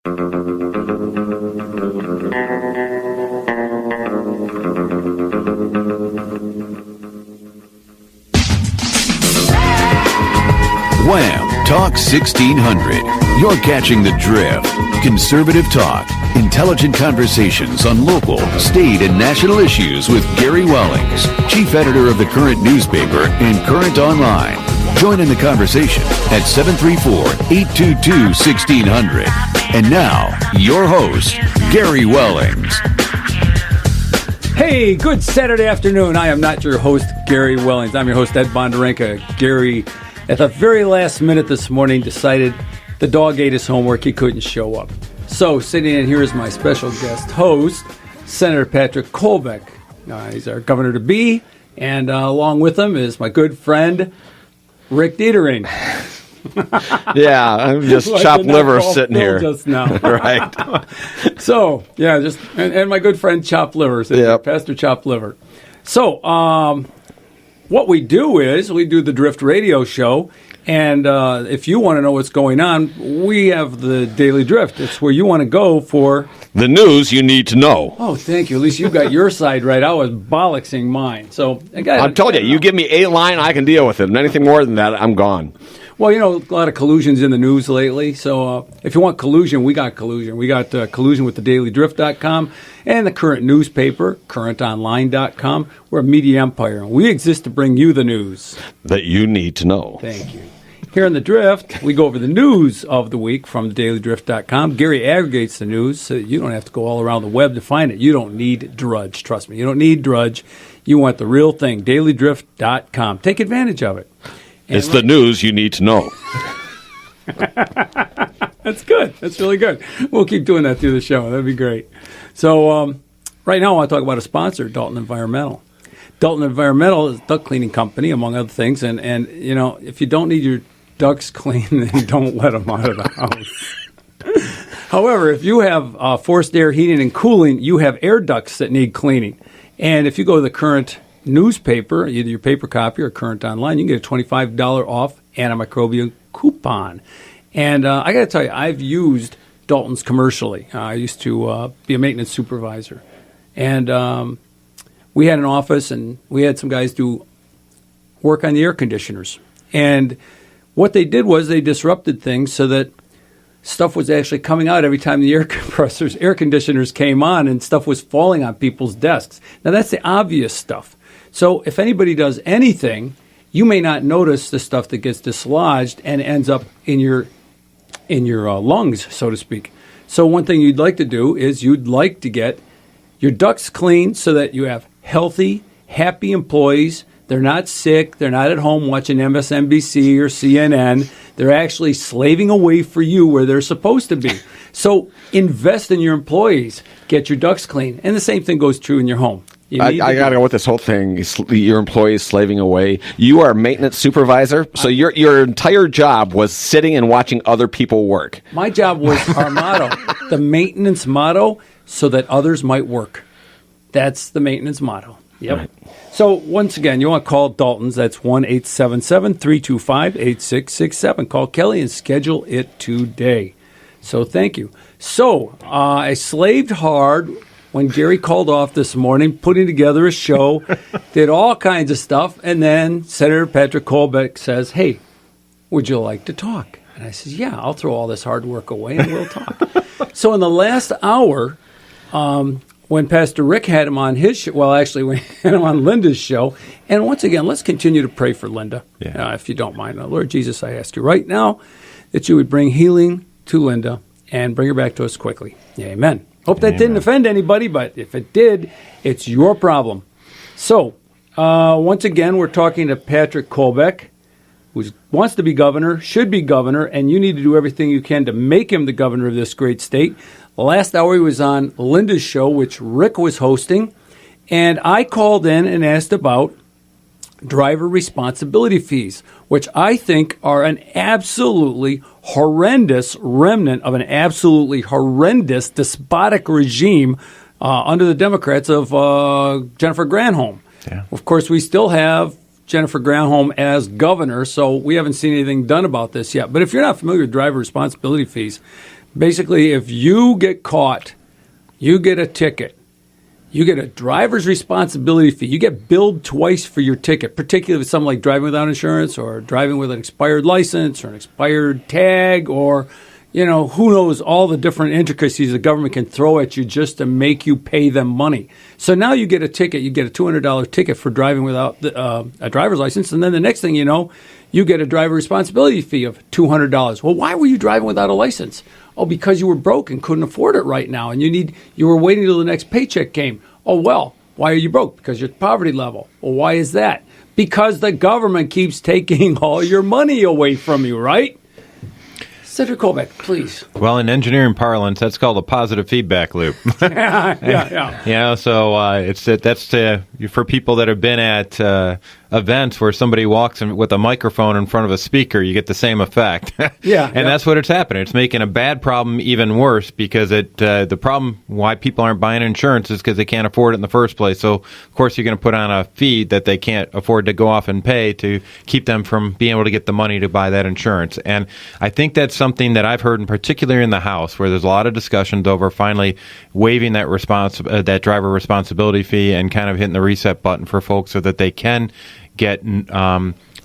Wham! Talk 1600. You're catching the drift. Conservative talk. Intelligent conversations on local, state, and national issues with Gary Wellings, chief editor of the Current newspaper and Current Online. Join in the conversation at 734-822-1600. And now, your host, Gary Wellings. Hey, good Saturday afternoon. I am not your host, Gary Wellings. I'm your host, Ed Bonderenka. Gary, at the very last minute this morning, decided the dog ate his homework. He couldn't show up. So, sitting in here is my special guest host, Senator Patrick Colbeck. He's our governor-to-be, and along with him is my good friend, Rick Dietering. Yeah, I'm just Like chopped liver sitting here. Just now. Right. So, yeah, and my good friend Chopped Liver, Yep. Pastor Chopped Liver. So, what we do is we do the Drift Radio Show, and if you want to know what's going on, we have the Daily Drift. It's where you want to go for The news you need to know. Oh, thank you. At least you got your side right. I was bollocksing mine. So I'm telling you, you give me a line, I can deal with it. And anything more than that, I'm gone. Well, you know, a lot of collusion's in the news lately. So if you want collusion, we got collusion. We got collusion with thedailydrift.com and the Current newspaper, currentonline.com. We're a media empire. We exist to bring you the news that you need to know. Thank you. Here in the Drift, we go over the news of the week from thedailydrift.com. Gary aggregates the news so that you don't have to go all around the web to find it. You don't need drudge. Trust me, you don't need drudge. You want the real thing, dailydrift.com. Take advantage of it. It's the news you need to know. That's good. That's really good. We'll keep doing that through the show. That'd be great. So right now I want to talk about a sponsor, Dalton Environmental. Dalton Environmental is a duct cleaning company, among other things. And you know, if you don't need your ducts clean, then don't let them out of the house. However, if you have forced air heating and cooling, you have air ducts that need cleaning. And if you go to the Current newspaper, either your paper copy or Current Online, you can get a $25 off antimicrobial coupon. And I got to tell you, I've used Dalton's commercially. I used to be a maintenance supervisor. And we had an office, and we had some guys do work on the air conditioners. And what they did was they disrupted things so that stuff was actually coming out every time the air conditioners came on, and stuff was falling on people's desks. Now, that's the obvious stuff. So if anybody does anything, you may not notice the stuff that gets dislodged and ends up in your lungs, so to speak. So one thing you'd like to do is you'd like to get your ducts clean so that you have healthy, happy employees. They're not sick. They're not at home watching MSNBC or CNN. They're actually slaving away for you where they're supposed to be. So invest in your employees. Get your ducts clean. And the same thing goes true in your home. I got to go with this whole thing. Your employees slaving away. You are a maintenance supervisor, so your entire job was sitting and watching other people work. My job was our motto, the maintenance motto, so that others might work. That's the maintenance motto. Yep. Right. So once again, you want to call Dalton's. That's 1-877-325-8667. Call Kelly and schedule it today. So thank you. So I slaved hard when Gary called off this morning, putting together a show, did all kinds of stuff, and then Senator Patrick Colbeck says, hey, would you like to talk? And I said, yeah, I'll throw all this hard work away and we'll talk. So in the last hour, when Pastor Rick had him on his show, well, actually, we had him on Linda's show, and once again, let's continue to pray for Linda, if you don't mind. Lord Jesus, I ask you right now that you would bring healing to Linda and bring her back to us quickly. Amen. Hope that didn't offend anybody, but if it did, it's your problem. So, once again, we're talking to Patrick Colbeck, who wants to be governor, should be governor, and you need to do everything you can to make him the governor of this great state. Last hour he was on Linda's show, which Rick was hosting, and I called in and asked about driver responsibility fees, which I think are an absolutely horrendous remnant of an absolutely horrendous despotic regime under the Democrats of Jennifer Granholm. Yeah. Of course, we still have Jennifer Granholm as governor, so we haven't seen anything done about this yet. But if you're not familiar with driver responsibility fees, Basically, if you get caught, you get a ticket. You get a driver's responsibility fee. You get billed twice for your ticket, particularly with something like driving without insurance or driving with an expired license or an expired tag or, who knows all the different intricacies the government can throw at you just to make you pay them money. So now you get a ticket. You get a $200 ticket for driving without a driver's license. And then the next thing you know, you get a driver responsibility fee of $200. Well, why were you driving without a license? Oh, because you were broke and couldn't afford it right now, and you were waiting till the next paycheck came. Oh, well, why are you broke? Because you're at poverty level. Well, why is that? Because the government keeps taking all your money away from you, right? Senator Colbeck, please. Well, in engineering parlance, that's called a positive feedback loop. Yeah. So that's for people that have been at events where somebody walks in with a microphone in front of a speaker, you get the same effect. That's what it's happening. It's making a bad problem even worse because the problem why people aren't buying insurance is because they can't afford it in the first place. So, of course, you're going to put on a fee that they can't afford to go off and pay to keep them from being able to get the money to buy that insurance. And I think that's something that I've heard, in particular in the House, where there's a lot of discussions over finally waiving that driver responsibility fee and kind of hitting the reset button for folks so that they can get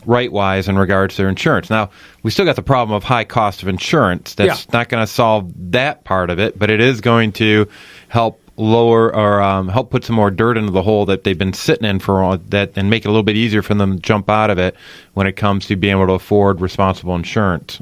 right-wise in regards to their insurance. Now, we still got the problem of high cost of insurance. That's not going to solve that part of it, but it is going to help lower or help put some more dirt into the hole that they've been sitting in for that, and make it a little bit easier for them to jump out of it when it comes to being able to afford responsible insurance.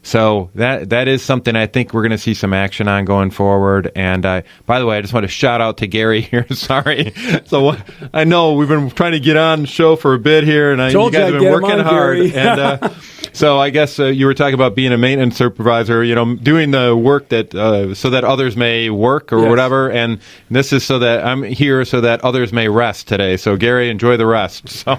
So that is something I think we're going to see some action on going forward. And by the way, I just want to shout out to Gary here. Sorry. So I know we've been trying to get on the show for a bit here, and you guys have been working hard. And so I guess you were talking about being a maintenance supervisor, doing the work that so that others may work or whatever. And this is so that I'm here so that others may rest today. So Gary, enjoy the rest. So,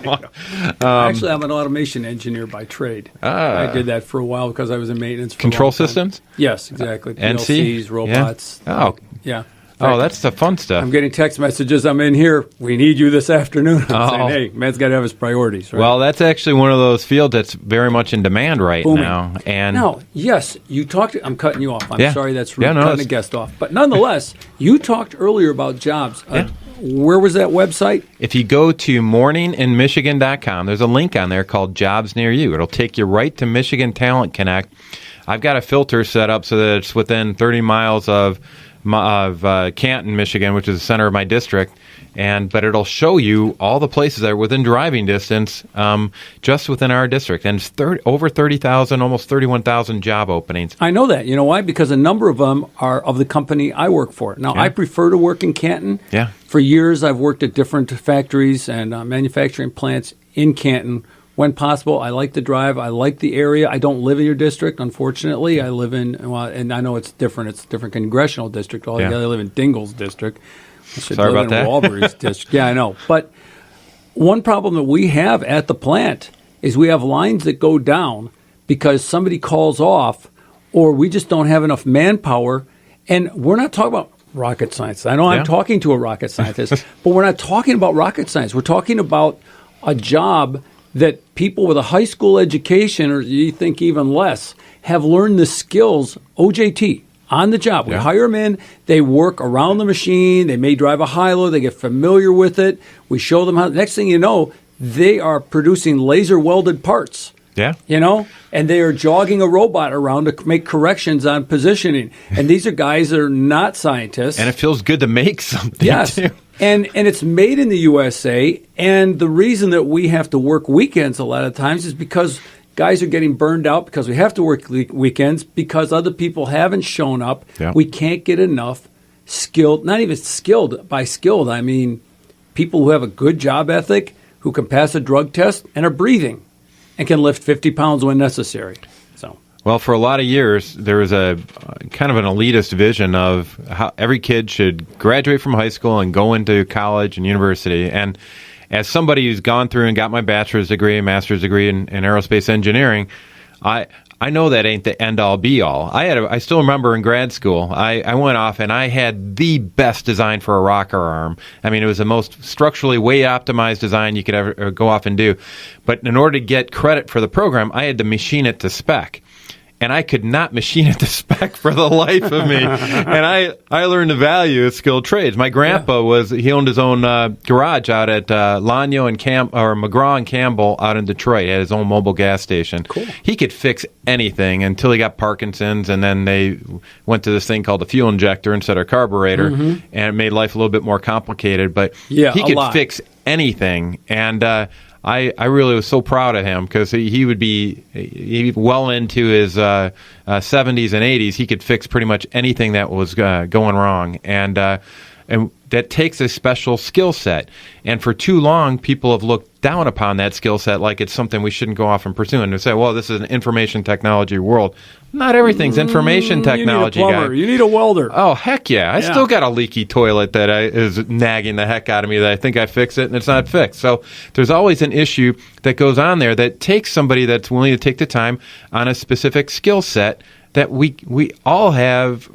actually, I'm an automation engineer by trade. I did that for a while because I was in maintenance. Control systems? Yes, exactly. NC? PLCs, robots. Yeah. Yeah. Oh, that's the fun stuff. I'm getting text messages. I'm in here. We need you this afternoon. I'm saying, hey, man's got to have his priorities, right? Well, that's actually one of those fields that's very much in demand right now. And now, yes, you talked. I'm cutting you off. I'm sorry, that's rude. No, cutting a guest off. But nonetheless, you talked earlier about jobs. Where was that website? If you go to morninginmichigan.com, there's a link on there called Jobs Near You. It'll take you right to Michigan Talent Connect. I've got a filter set up so that it's within 30 miles of Canton, Michigan, which is the center of my district. But it'll show you all the places that are within driving distance just within our district. And it's over 30,000, almost 31,000 job openings. I know that. You know why? Because a number of them are of the company I work for. Now, I prefer to work in Canton. Yeah. For years, I've worked at different factories and manufacturing plants in Canton. When possible, I like to drive. I like the area. I don't live in your district, unfortunately. I live in, and I know it's different. It's a different congressional district. I live in Dingell's district. I should Sorry live about that. in Walbury's district. Yeah, I know. But one problem that we have at the plant is we have lines that go down because somebody calls off, or we just don't have enough manpower. And we're not talking about rocket science. I know I'm talking to a rocket scientist, but we're not talking about rocket science. We're talking about a job that people with a high school education, or you think even less, have learned the skills, OJT, on the job. We hire them in, they work around the machine, they may drive a high-low, they get familiar with it, we show them how. Next thing you know, they are producing laser-welded parts. Yeah. And they are jogging a robot around to make corrections on positioning. And these are guys that are not scientists. And it feels good to make something, yes. too. And it's made in the USA, and the reason that we have to work weekends a lot of times is because guys are getting burned out because we have to work weekends because other people haven't shown up. Yeah. We can't get enough skilled, not even skilled, by skilled, I mean people who have a good job ethic, who can pass a drug test and are breathing and can lift 50 pounds when necessary. Well, for a lot of years, there was a kind of an elitist vision of how every kid should graduate from high school and go into college and university. And as somebody who's gone through and got my bachelor's degree and master's degree in aerospace engineering, I know that ain't the end-all, be-all. I still remember in grad school, I went off and I had the best design for a rocker arm. I mean, it was the most structurally way-optimized design you could ever go off and do. But in order to get credit for the program, I had to machine it to spec. and I could not machine it to spec for the life of me. And I learned the value of skilled trades. My grandpa he owned his own garage out at Lanyo and McGraw and Campbell out in Detroit. He had his own mobile gas station. Cool. He could fix anything until he got Parkinson's, and then they went to this thing called a fuel injector instead of carburetor, and it made life a little bit more complicated. But he could fix anything, and I really was so proud of him because he would be well into his 70s and 80s. He could fix pretty much anything that was going wrong, and that takes a special skill set. And for too long, people have looked down upon that skill set like it's something we shouldn't go off and pursue. And they say, well, this is an information technology world. Not everything's information technology, you need a plumber. guy. You need a welder. Oh, heck yeah. I still got a leaky toilet that is nagging the heck out of me that I think I fix it and it's not fixed. So there's always an issue that goes on there that takes somebody that's willing to take the time on a specific skill set that we all have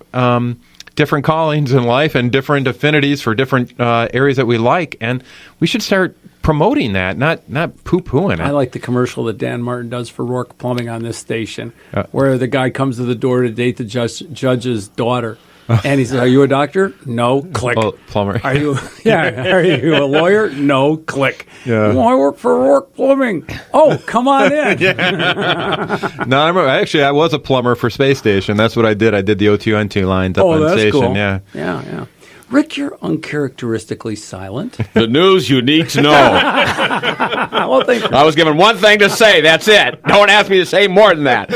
different callings in life and different affinities for different areas that we like. And we should start promoting that, not poo-pooing it. I like the commercial that Dan Martin does for Rourke Plumbing on this station, where the guy comes to the door to date the judge's daughter. And he says, "Are you a doctor?" "No." Click. Oh, plumber. Are you a lawyer? No. Click. Yeah. "Well, I work for Rourke Plumbing." "Oh, come on in." No, I remember. Actually, I was a plumber for Space Station. That's what I did. I did the O2 N2 lines up on that's station. Cool. Yeah. Rick, you're uncharacteristically silent. The news you need to know. Well, thank you. I was given one thing to say. That's it. Don't ask me to say more than that.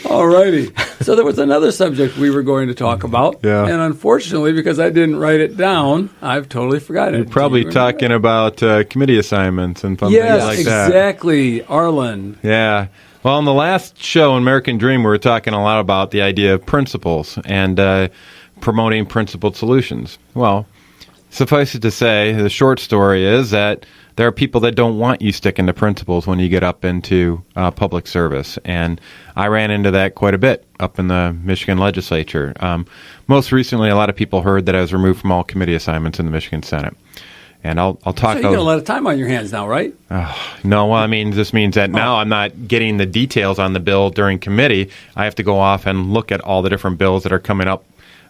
All righty. So there was another subject we were going to talk about. Yeah. And unfortunately, because I didn't write it down, I've totally forgotten it. You're probably talking about committee assignments and things like that. Yes, exactly. Arlen. Yeah. Well, in the last show, American Dream, we were talking a lot about the idea of principles and promoting principled solutions. Well, suffice it to say, the short story is that there are people that don't want you sticking to principles when you get up into public service. And I ran into that quite a bit up in the Michigan legislature. Most recently, a lot of people heard that I was removed from all committee assignments in the Michigan Senate. And I'll talk about... So you got a lot of time on your hands now, right? No, well, I mean, this means that now I'm not getting the details on the bill during committee. I have to go off and look at all the different bills that are coming up.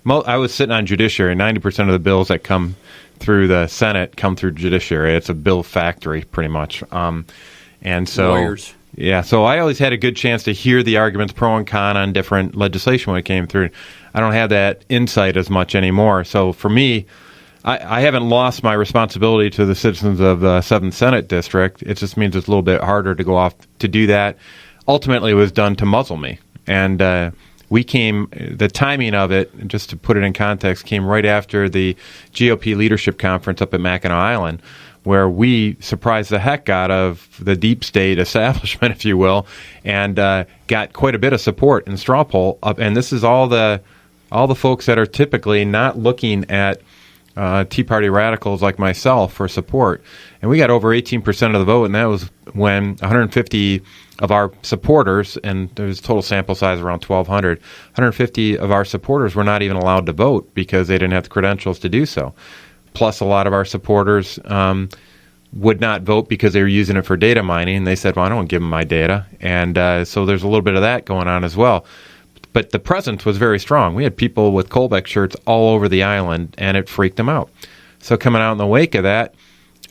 I was sitting on judiciary. 90% of the bills that come through the Senate come through judiciary. It's a bill factory, pretty much. And so, lawyers. Yeah, so I always had a good chance to hear the arguments pro and con on different legislation when it came through. I don't have that insight as much anymore. So for me, I haven't lost my responsibility to the citizens of the 7th Senate District. It just means it's a little bit harder to go off to do that. Ultimately, it was done to muzzle me. And the timing of it, just to put it in context, came right after the GOP leadership conference up at Mackinac Island, where we surprised the heck out of the deep state establishment, if you will, and got quite a bit of support in straw poll. And this is all the folks that are typically not looking at Tea Party radicals like myself for support. And we got over 18% of the vote, and that was when 150 of our supporters, and there's a total sample size around 1,200, 150 of our supporters were not even allowed to vote because they didn't have the credentials to do so. Plus, a lot of our supporters would not vote because they were using it for data mining. They said, well, I don't give them my data. And so there's a little bit of that going on as well. But the presence was very strong. We had people with Colbeck shirts all over the island, and it freaked them out. So coming out in the wake of that,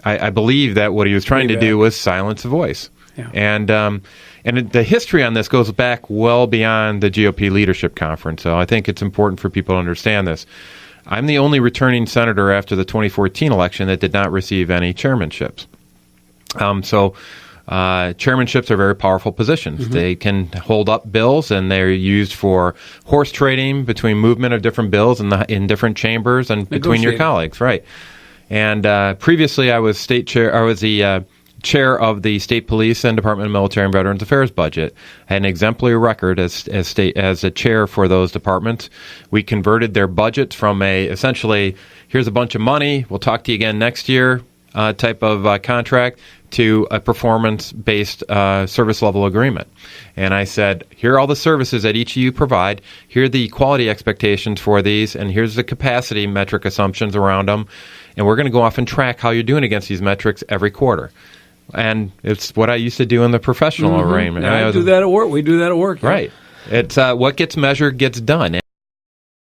I believe that what he was trying to do was silence the voice. Yeah. And the history on this goes back well beyond the GOP leadership conference. So I think it's important for people to understand this. I'm the only returning senator after the 2014 election that did not receive any chairmanships. Chairmanships are very powerful positions. Mm-hmm. They can hold up bills, and they're used for horse trading between movement of different bills in different chambers and between your colleagues. Right. And previously, I was state chair. I was the chair of the State Police and Department of Military and Veterans Affairs budget. I had an exemplary record as a chair for those departments. We converted their budgets from essentially, here's a bunch of money, we'll talk to you again next year type of contract, to a performance-based service level agreement. And I said, here are all the services that each of you provide, here are the quality expectations for these, and here's the capacity metric assumptions around them, and we're going to go off and track how you're doing against these metrics every quarter. And it's what I used to do in the professional arraignment. I do that at work. We do that at work. Yeah. Right. It's what gets measured gets done.